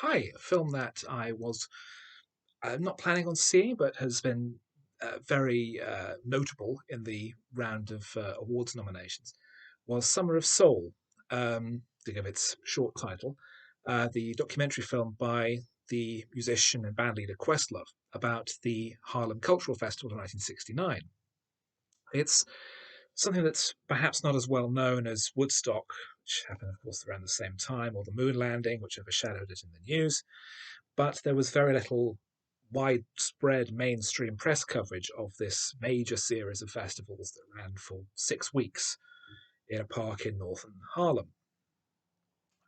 Hi, a film that I was not planning on seeing, but has been very notable in the round of awards nominations, was Summer of Soul, to give its short title, the documentary film by the musician and bandleader Questlove about the Harlem Cultural Festival in 1969. It's something that's perhaps not as well known as Woodstock, which happened, of course, around the same time, or the moon landing, which overshadowed it in the news, but there was very little widespread mainstream press coverage of this major series of festivals that ran for 6 weeks in a park in northern Harlem.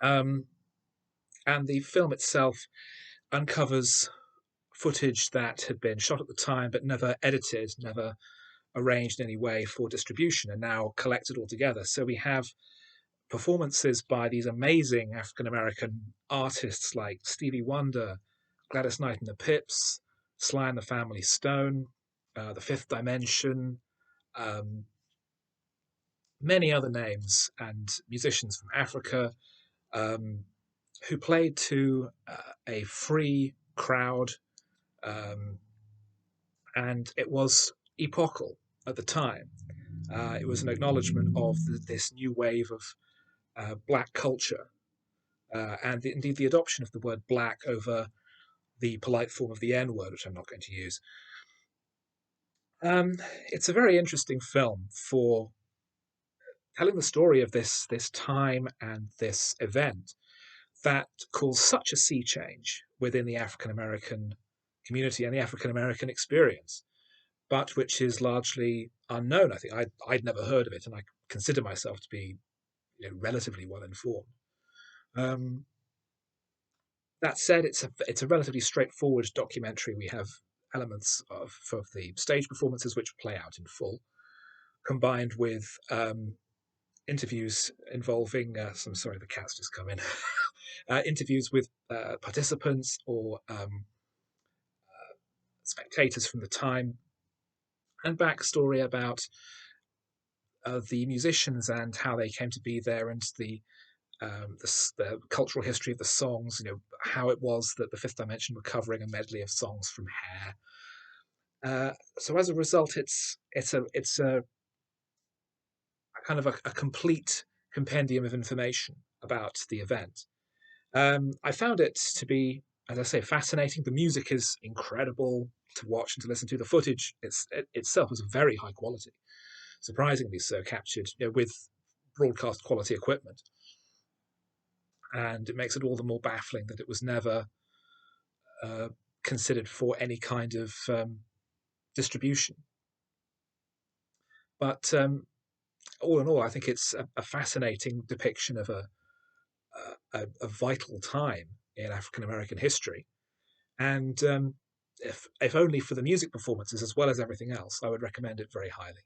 Um, and the film itself uncovers footage that had been shot at the time but never edited, never arranged in any way for distribution, and now collected all together. So we have performances by these amazing African American artists like Stevie Wonder, Gladys Knight and the Pips, Sly and the Family Stone, The Fifth Dimension, um, many other names and musicians from Africa um, who played to a free crowd, um, and it was epochal at the time. It was an acknowledgement of this new wave of black culture, indeed the adoption of the word black over the polite form of the N word, which I'm not going to use. It's a very interesting film for telling the story of this time and this event that caused such a sea change within the African American community and the African American experience, but which is largely unknown. I think I'd never heard of it, and I consider myself to be relatively well informed. Um, that said, it's a relatively straightforward documentary. We have elements of the stage performances which play out in full, combined with interviews involving some. Sorry, the cat's just come in. Interviews with participants or spectators from the time, and backstory about the musicians and how they came to be there, and the cultural history of the songs. How it was that the Fifth Dimension were covering a medley of songs from Hair. So as a result, it's a kind of a complete compendium of information about the event. I found it to be, as I say, fascinating. The music is incredible to watch and to listen to. The footage itself is very high quality, surprisingly so, captured with broadcast quality equipment. And it makes it all the more baffling that it was never uh, considered for any kind of distribution. But all in all, I think it's a fascinating depiction of a vital time in African American history. And if only for the music performances as well as everything else, I would recommend it very highly.